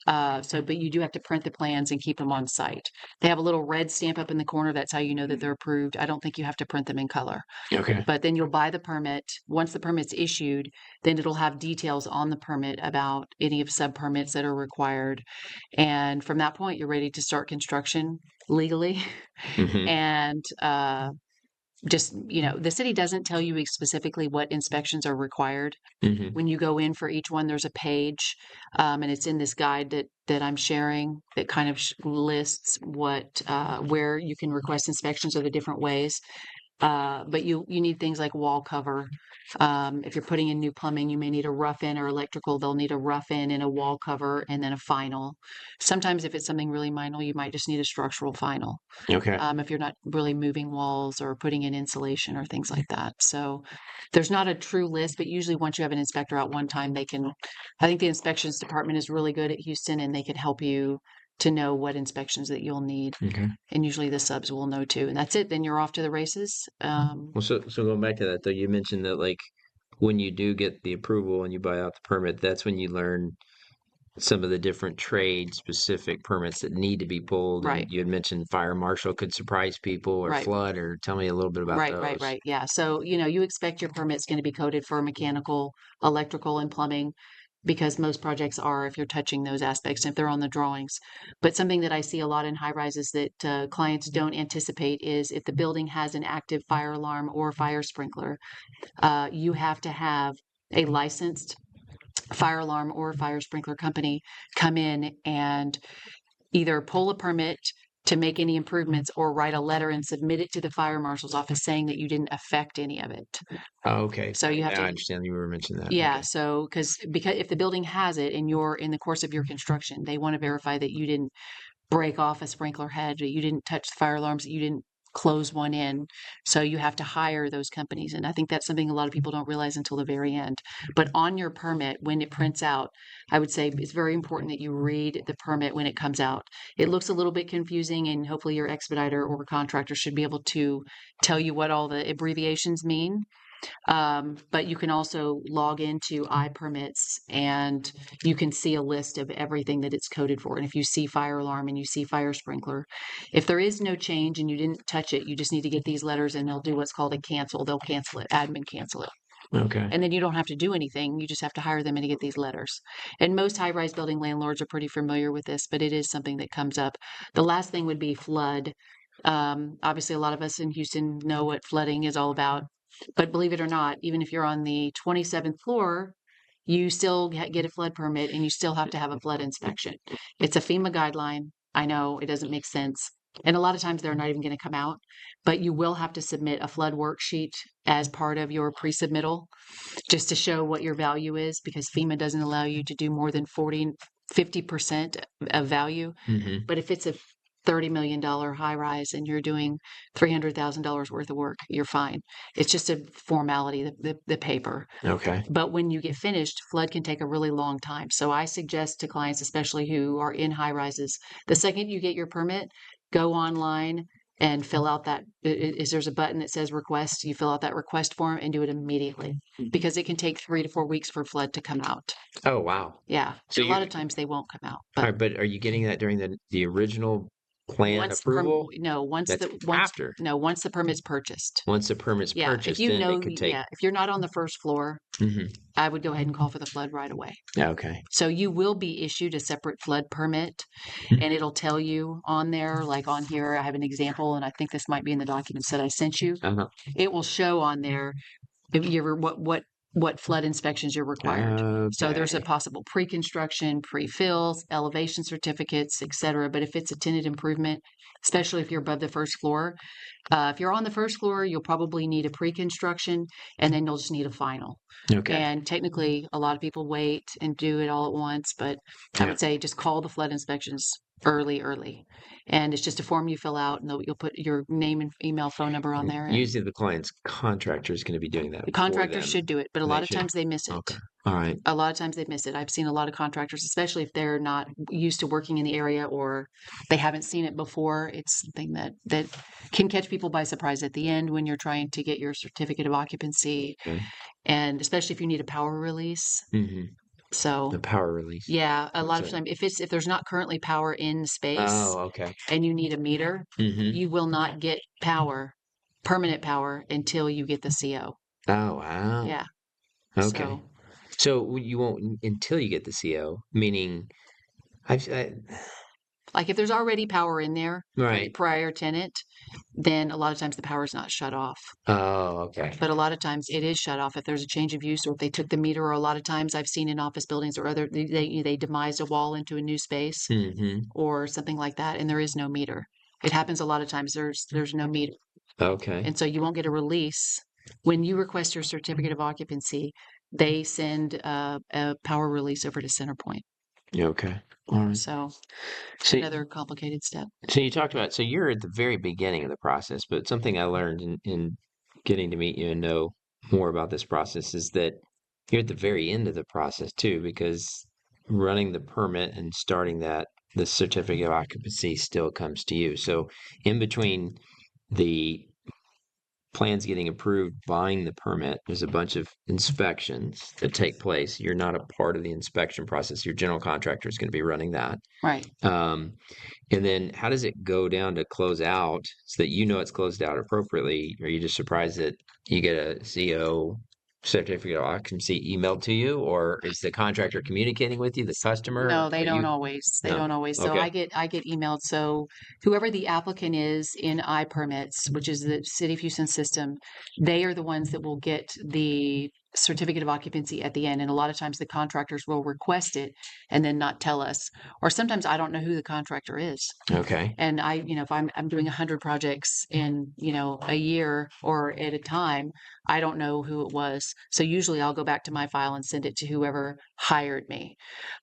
But you do have to print the plans and keep them on site. They have a little red stamp up in the corner. That's how you know that they're approved. I don't think you have to print them in color. Okay. But then you'll buy the permit. Once the permit's issued, then it'll have details on the permit about any of sub permits that are required. And from that point, you're ready to start construction legally. Mm-hmm. And the city doesn't tell you specifically what inspections are required. Mm-hmm. When you go in for each one, there's a page, and it's in this guide that I'm sharing that kind of lists where you can request inspections or the different ways. But you need things like wall cover. If you're putting in new plumbing, you may need a rough in, or electrical, they'll need a rough in and a wall cover and then a final. Sometimes if it's something really minor, you might just need a structural final. Okay. If you're not really moving walls or putting in insulation or things like that. So there's not a true list, but usually once you have an inspector out one time, I think the inspections department is really good at Houston, and they can help you to know what inspections that you'll need. Okay. And usually the subs will know too. And that's it. Then you're off to the races. Well, so going back to that though, you mentioned that like when you do get the approval and you buy out the permit, that's when you learn some of the different trade specific permits that need to be pulled. Right. And you had mentioned fire marshal could surprise people, or Right. flood, or tell me a little bit about those. Right. Yeah. So, you expect your permit's going to be coded for mechanical, electrical, and plumbing, because most projects are, if you're touching those aspects, if they're on the drawings. But something that I see a lot in high rises that clients don't anticipate is if the building has an active fire alarm or fire sprinkler, you have to have a licensed fire alarm or fire sprinkler company come in and either pull a permit to make any improvements or write a letter and submit it to the fire marshal's office saying that you didn't affect any of it. Oh, okay. So you have Now I to, understand you were mentioning that. yeah. Okay. So because if the building has it and you're in the course of your construction, they want to verify that you didn't break off a sprinkler head, that you didn't touch the fire alarms, that you didn't close one in. So you have to hire those companies. And I think that's something a lot of people don't realize until the very end. But on your permit, when it prints out, I would say it's very important that you read the permit when it comes out. It looks a little bit confusing, and hopefully your expediter or contractor should be able to tell you what all the abbreviations mean. But you can also log into iPermits and you can see a list of everything that it's coded for. And if you see fire alarm and you see fire sprinkler, if there is no change and you didn't touch it, you just need to get these letters and they'll do what's called a cancel. They'll cancel it, admin cancel it. Okay. And then you don't have to do anything. You just have to hire them and to get these letters. And most high-rise building landlords are pretty familiar with this, but it is something that comes up. The last thing would be flood. Obviously, a lot of us in Houston know what flooding is all about. But believe it or not, even if you're on the 27th floor, you still get a flood permit and you still have to have a flood inspection. It's a FEMA guideline. I know it doesn't make sense. And a lot of times they're not even going to come out, but you will have to submit a flood worksheet as part of your pre-submittal just to show what your value is, because FEMA doesn't allow you to do more than 50% of value. Mm-hmm. But if it's a $30 million high rise and you're doing $300,000 worth of work, you're fine. It's just a formality, the paper. Okay. But when you get finished, flood can take a really long time. So I suggest to clients, especially who are in high rises, the second you get your permit, go online and fill out that. There's a button that says request. You fill out that request form and do it immediately, because it can take 3 to 4 weeks for flood to come out. Oh, wow. Yeah. So a lot of times they won't come out. All right, but are you getting that during the original plan approval? Once That's after. No, once the permit's purchased. Once the permit's Yeah, purchased, if you then know, it could take. yeah, if you're not on the first floor, Mhm. I would go ahead and call for the flood right away. Okay. So you will be issued a separate flood permit, Mhm. and it'll tell you on there, like on here, I have an example, and I think this might be in the documents that I sent you. Uh-huh. It will show on there if you're what flood inspections you're required. So there's a Okay. possible pre-construction, pre-fills, elevation certificates, etc. But if it's a tenant improvement, especially if you're above the first floor, if you're on the first floor, you'll probably need a pre-construction, and then you'll just need a final. Okay. And technically, a lot of people wait and do it all at once, but I Yeah. would say just call the flood inspections early. And it's just a form you fill out, and you'll put your name and email, phone number on there. And Usually the client's contractor is going to be doing that the for contractors them. should do it, but a They lot of should. times they miss it. Okay. All right. A lot of times they miss it. I've seen a lot of contractors, especially if they're not used to working in the area or they haven't seen it before. It's something that can catch people by surprise at the end when you're trying to get your certificate of occupancy, Okay. and especially if you need a power release. Mm-hmm. So The power release. yeah, a lot of What's that? time if there's not currently power in space Oh, okay. and you need a meter, Mm-hmm. you will not get permanent power, until you get the CO. Oh, wow. Yeah. Okay. So you won't until you get the CO, meaning Like if there's already power in there for the right. prior tenant, then a lot of times the power is not shut off. Oh, okay. But a lot of times it is shut off if there's a change of use, or if they took the meter, or a lot of times I've seen in office buildings or other, they demised a wall into a new space Mm-hmm. or something like that, and there is no meter. It happens a lot of times. There's no meter. Okay. And so you won't get a release. When you request your certificate of occupancy, they send a power release over to CenterPoint. Okay. All right. So So, another complicated step. so you talked about, so you're at the very beginning of the process, but something I learned in getting to meet you and know more about this process is that you're at the very end of the process too, because running the permit and starting that, the certificate of occupancy still comes to you. So in between the plans getting approved, buying the permit, there's a bunch of inspections that take place. You're not a part of the inspection process. Your general contractor is going to be running that. Right. Um, and then how does it go down to close out so that you know it's closed out appropriately? Are you just surprised that you get a CO certificate of occupancy emailed to you, or is the contractor communicating with you, the customer? No, they Are don't you always. They no? don't always. So Okay. I get emailed. So whoever the applicant is in iPermits, which is the City of Houston system, they are the ones that will get the certificate of occupancy at the end. And a lot of times the contractors will request it and then not tell us. Or sometimes I don't know who the contractor is. Okay. And if I'm doing 100 projects in, a year or at a time, I don't know who it was. So usually I'll go back to my file and send it to whoever hired me.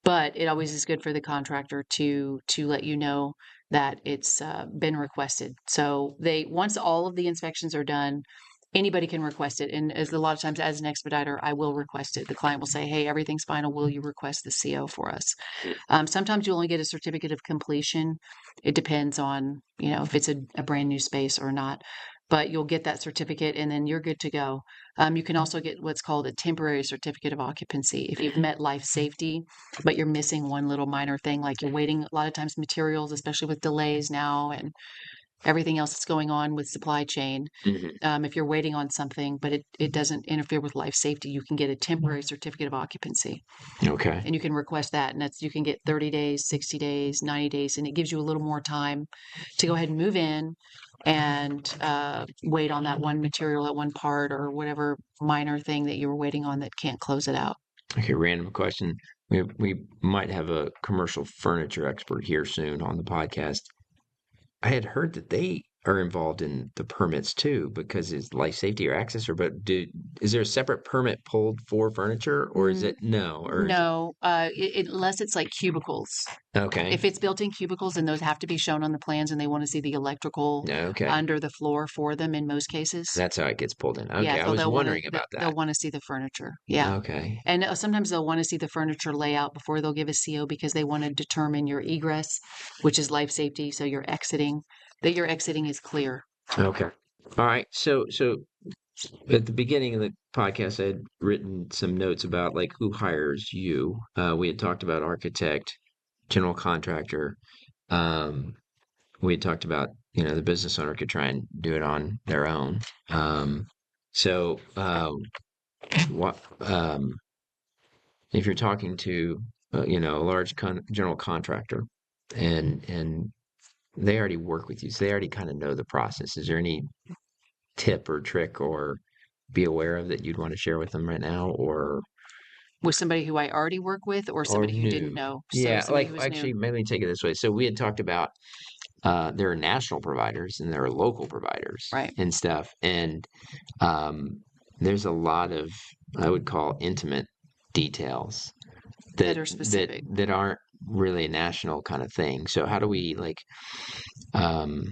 But it always is good for the contractor to let you know that it's been requested. So once all of the inspections are done, anybody can request it. And as a lot of times as an expediter, I will request it. The client will say, "Hey, everything's final. Will you request the CO for us?" Sometimes you only get a certificate of completion. It depends on, if it's a brand new space or not. But you'll get that certificate and then you're good to go. You can also get what's called a temporary certificate of occupancy. If you've met life safety, but you're missing one little minor thing, like you're waiting a lot of times materials, especially with delays now and everything else that's going on with supply chain. Hmm. If you're waiting on something, but it doesn't interfere with life safety, you can get a temporary certificate of occupancy. Okay. And you can request that. And you can get 30 days, 60 days, 90 days, and it gives you a little more time to go ahead and move in and wait on that one material, that one part, or whatever minor thing that you were waiting on that can't close it out. Okay. Random question. We might have a commercial furniture expert here soon on the podcast. I had heard that they are involved in the permits too because it's life safety or access, or is there a separate permit pulled for furniture, or is Mm, it no, or is it No, unless it's like cubicles. okay? If it's built-in cubicles and those have to be shown on the plans and they want to see the electrical No, okay, under the floor for them in most cases. that's how it gets pulled in. Yeah, Okay, I so was wondering about they'll that. want to see the furniture. Yeah. Okay, And sometimes they'll want to see the furniture layout before they'll give a CO because they want to determine your egress, which is life safety. So that your exiting is clear. okay, all right. So at the beginning of the podcast, I had written some notes about like who hires you. We had talked about architect, general contractor. Um, we had talked about the business owner could try and do it on their own. So what if you're talking to a large general contractor and they already work with you, so they already kind of know the process. Is there any tip or trick or be aware of that you'd want to share with them right now, With somebody who I already work with or or somebody who didn't new? know. So Yeah, somebody like who's new. actually, maybe take it this way. So we had talked about there are national providers and there are local providers Right. and stuff, and um, there's a lot of I would call intimate details That that are specific. that aren't really a national kind of thing. So how do we like um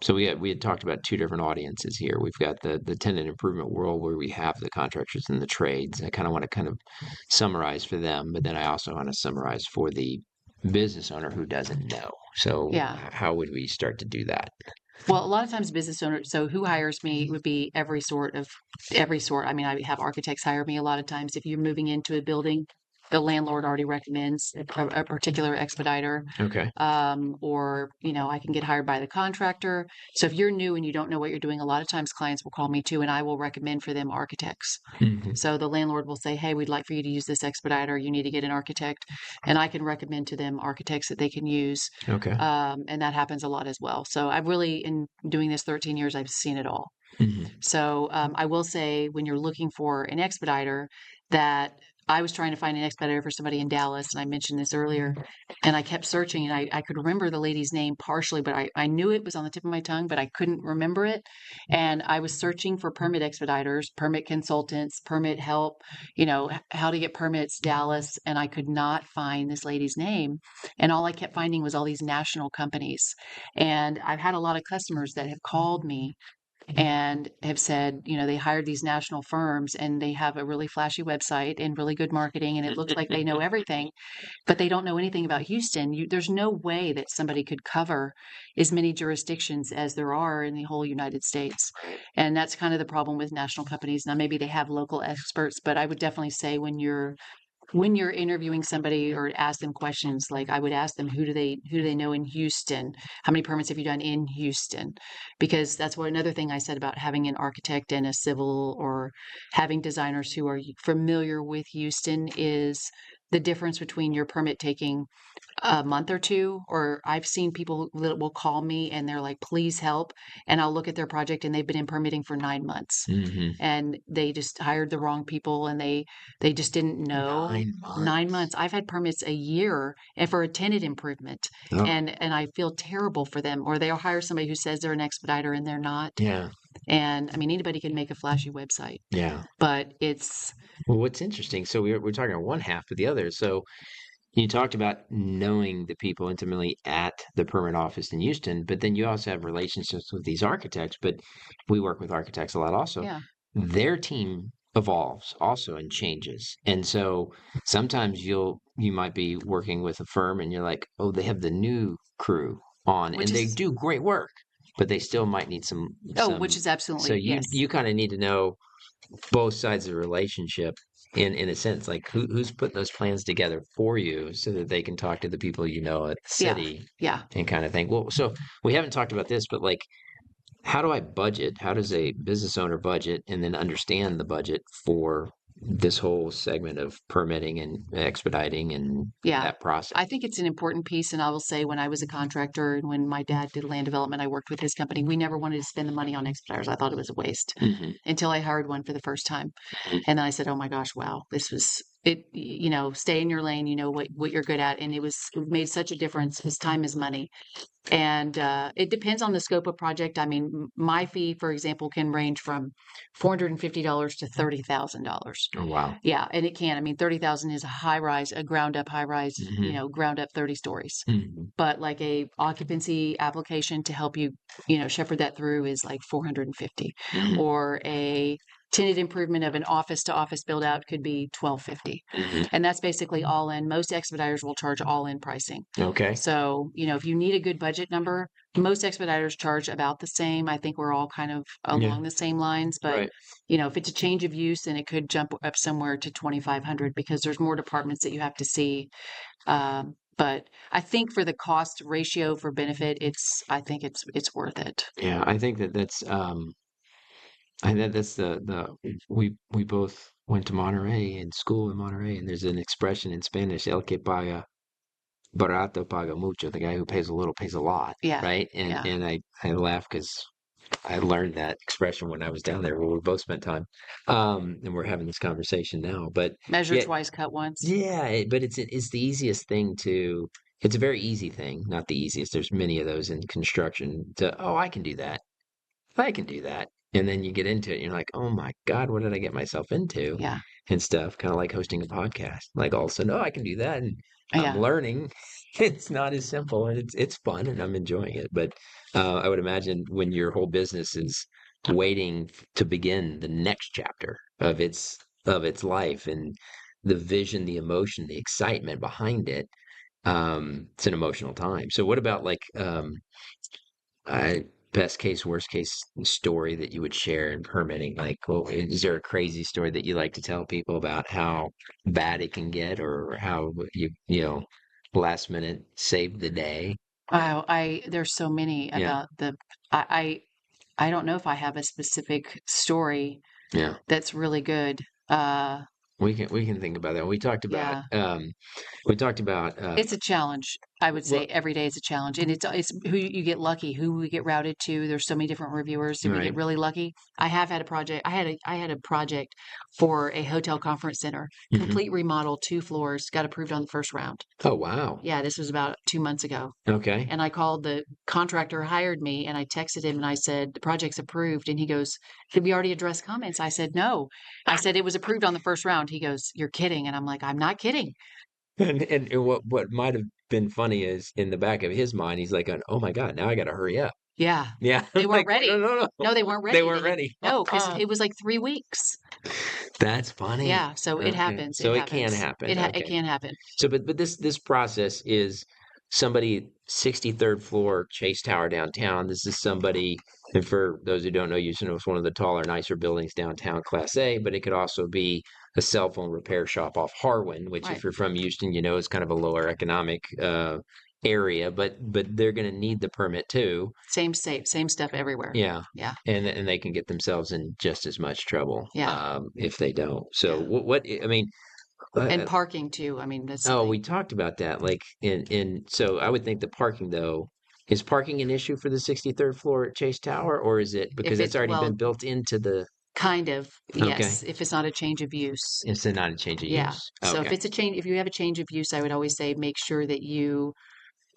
so we had talked about two different audiences here. We've got the tenant improvement world where we have the contractors and the trades. I kind of want to kind of summarize for them, but then I also want to summarize for the business owner who doesn't know. So Yeah. how would we start to do that? Well, a lot of times business owners, so who hires me would be every sort. I mean, I have architects hire me a lot of times. If you're moving into a building, the landlord already recommends a particular expediter. Okay. Or, I can get hired by the contractor. So if you're new and you don't know what you're doing, a lot of times clients will call me too, and I will recommend for them architects. Hmm. So the landlord will say, "Hey, we'd like for you to use this expediter. You need to get an architect." And I can recommend to them architects that they can use. Okay. And that happens a lot as well. So I've really, in doing this 13 years, I've seen it all. Hmm. So I will say when you're looking for an expediter that I was trying to find an expediter for somebody in Dallas, and I mentioned this earlier, and I kept searching, and I could remember the lady's name partially, but I knew it was on the tip of my tongue, but I couldn't remember it. And I was searching for permit expediters, permit consultants, permit help, how to get permits, Dallas, and I could not find this lady's name. And all I kept finding was all these national companies. And I've had a lot of customers that have called me and have said, they hired these national firms and they have a really flashy website and really good marketing and it looks like they know everything, but they don't know anything about Houston. There's no way that somebody could cover as many jurisdictions as there are in the whole United States. And that's kind of the problem with national companies. Now, maybe they have local experts, but I would definitely say when you're interviewing somebody or ask them questions, like I would ask them, who do they know in Houston? How many permits have you done in Houston? Because that's what another thing I said about having an architect and a civil or having designers who are familiar with Houston is the difference between your permit taking a month or two, or I've seen people that will call me and they're like, please help. And I'll look at their project and they've been in permitting for 9 months Mm-hmm. and they just hired the wrong people and they just didn't know. 9 months. 9 months. I've had permits a year and for a tenant improvement. Oh. And I feel terrible for them. Or they'll hire somebody who says they're an expediter and they're not. Yeah. And I mean, anybody can make a flashy website. Yeah. But it's Well, what's interesting, so we're talking about one half of the other. So you talked about knowing the people intimately at the permit office in Houston, but then you also have relationships with these architects. But we work with architects a lot also. yeah. Their team evolves also and changes. And so sometimes you might be working with a firm and you're like, oh, they have the new crew on Which and they is do great work, but they still might need some which is so absolutely yes. you kind of need to know both sides of the relationship in a sense, like who's putting those plans together for you so that they can talk to the people at the Yeah. city Yeah. and kind of thing. Well, so we haven't talked about this, but like how do I budget? How does a business owner budget and then understand the budget for this whole segment of permitting and expediting and Yeah. that process? I think it's an important piece. And I will say, when I was a contractor and when my dad did land development, I worked with his company. We never wanted to spend the money on expediters. I thought it was a waste Mm-hmm. until I hired one for the first time. Mhm. And then I said, oh my gosh, wow, this was it. Stay in your lane, what you're good at. And it made such a difference. His time is money. And it depends on the scope of project. I mean, my fee, for example, can range from $450 to $30,000. Oh, wow. Yeah, and it can. I mean, 30,000 is a high rise, a ground up high rise, Mm-hmm. ground up 30 stories. Mm-hmm. But like a occupancy application to help you, shepherd that through is like 450. Mm-hmm. Or a tenant improvement of an office to office build out could be 1250. Mm-hmm. And that's basically all in. Most expediters will charge all in pricing. Okay. So, if you need a good budget number, most expediters charge about the same. I think we're all kind of along the same lines, but Right. if it's a change of use, then it could jump up somewhere to 2,500 because there's more departments that you have to see. But I think for the cost ratio for benefit, I think it's worth it. Yeah, I think that's we both went to Monterey in school in Monterey, and there's an expression in Spanish, el que paga barato paga mucho. The guy who pays a little pays a lot, Yeah. right? And Yeah. and I laugh because I learned that expression when I was down there, where we both spent time, and we're having this conversation now. But Measure yeah, twice, cut once. yeah, but it's the easiest thing to. It's a very easy thing, not the easiest. There's many of those in construction. I can do that. I can do that. And then you get into it and you're like, oh my God, what did I get myself into? Yeah. And stuff, kind of like hosting a podcast. Like all of a sudden, oh, I can do that. And I'm Yeah. learning. It's not as simple and it's fun and I'm enjoying it. But I would imagine when your whole business is waiting to begin the next chapter of its life and the vision, the emotion, the excitement behind it, it's an emotional time. So what about like best case, worst case story that you would share in permitting? Like, well, is there a crazy story that you like to tell people about how bad it can get or how last minute saved the day? Wow. There's so many Yeah. about I don't know if I have a specific story Yeah. that's really good. We can think about that. We talked about Yeah. It's a challenge. I would say Well, every day is a challenge, and it's who you get lucky, who we get routed to. There's so many different reviewers. Did we right. get really lucky? I have had a project. I had a project for a hotel conference center, Hmm. complete remodel, 2 floors, got approved on the first round. Oh, wow. Yeah, this was about 2 months ago. Okay. And I called the contractor who hired me and I texted him and I said, the project's approved. And he goes, did we already address comments? I said, no. I said, it was approved on the first round. He goes, you're kidding. And I'm like, I'm not kidding. And what might have been funny is in the back of his mind, he's like, "Oh my God, now I got to hurry up." Yeah. Yeah, They weren't like no, ready. no, no, No, they weren't they ready. weren't ready. No, because it was like 3 weeks. That's funny. Yeah. So it Okay, happens. It so it can happens. happen. It Okay, can happen. so but this process is somebody 63rd floor Chase Tower downtown. This is somebody, and for those who don't know, Houston was one of the taller, nicer buildings downtown, Class A, but it could also be a cell phone repair shop off Harwin, which Right. if you're from Houston, you know is kind of a lower economic area, but they're going to need the permit too. Same stuff everywhere. Yeah. Yeah. And they can get themselves in just as much trouble Yeah. if they don't. So Yeah. what I mean, And uh, parking too. I mean, that's the oh, thing. we talked about that. Like in so I would think the parking though, is parking an issue for the 63rd floor at Chase Tower, or is it because If it's it's, already well, been built into the kind of, okay. yes, if it's not a change of use. It's not a change of Yeah. use. So Okay. if you have a change of use, I would always say make sure that you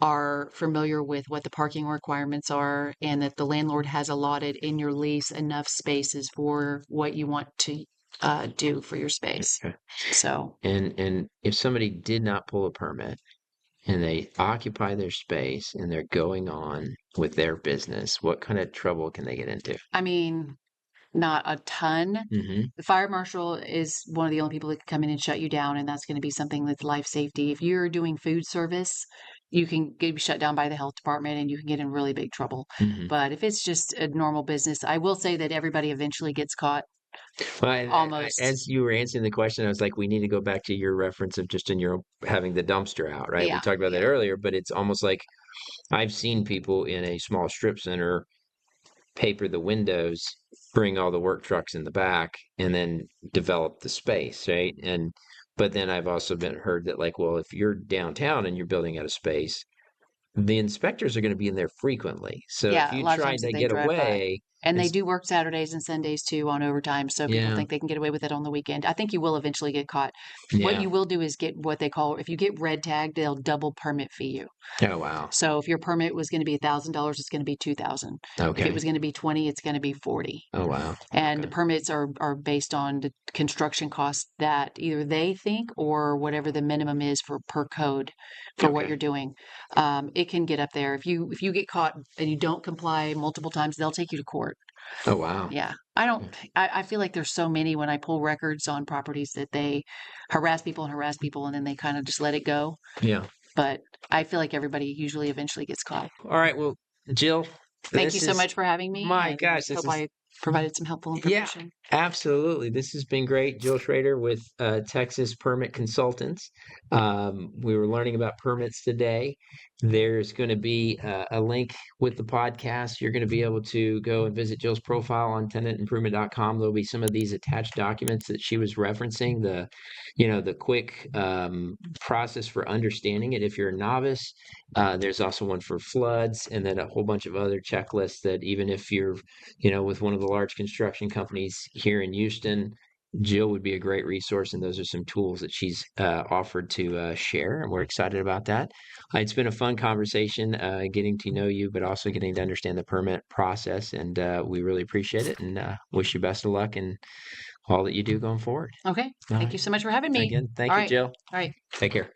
are familiar with what the parking requirements are and that the landlord has allotted in your lease enough spaces for what you want to do for your space. Okay. So, And if somebody did not pull a permit and they occupy their space and they're going on with their business, what kind of trouble can they get into? I mean, not a ton. Hmm. The fire marshal is one of the only people that can come in and shut you down, and that's going to be something that's life safety. If you're doing food service, you can get shut down by the health department and you can get in really big trouble. Hmm. But if it's just a normal business, I will say that everybody eventually gets caught Well, almost. as you were answering the question, I was like, we need to go back to your reference of just in your having the dumpster out, right? We Yeah, talked about that yeah, earlier, but it's almost like I've seen people in a small strip center paper the windows, bring all the work trucks in the back, and then develop the space, right? And but then I've also been heard that like, well, if you're downtown and you're building out a space, the inspectors are going to be in there frequently. So if yeah. A you lot of try times to they get drive by. away, And they it's do work Saturdays and Sundays too on overtime, so people yeah, think they can get away with it on the weekend. I think you will eventually get caught. What yeah. you will do is get what they call, if you get red tagged, they'll double permit fee you. Oh wow. So if your permit was going to be $1,000, it's going to be 2,000. If it Okay. was going to be 20, it's going to be 40. Oh wow. And the Okay. permits are based on the construction costs that either they think or whatever the minimum is for per code for what Okay. you're doing. It can get up there. If you get caught and you don't comply multiple times, they'll take you to court. Oh wow. Yeah. I feel like there's so many when I pull records on properties that they harass people and then they kind of just let it go. Yeah. But I feel like everybody usually eventually gets caught. All right. Well, Jill, Thank you this so is much for having me my and gosh, this hope is I provided some helpful yeah, information. absolutely. This has been great. Jill Schroeder with Texas Permit Consultants. We were learning about permits today. There's going to be a link with the podcast. You're going to be able to go and visit Jill's profile on tenantimprovement.com. There'll be some of these attached documents that she was referencing, the quick process for understanding it if you're a novice. There's also one for floods, and then a whole bunch of other checklists that even if you're with one of the large construction companies here in Houston, Jill would be a great resource, and those are some tools that she's offered to share, and we're excited about that. It's been a fun conversation getting to know you, but also getting to understand the permit process, and we really appreciate it, and wish you best of luck in all that you do going forward. Okay. All Thank you right. so much for having me. Again, thank All you, right. Jill. All right. Take care.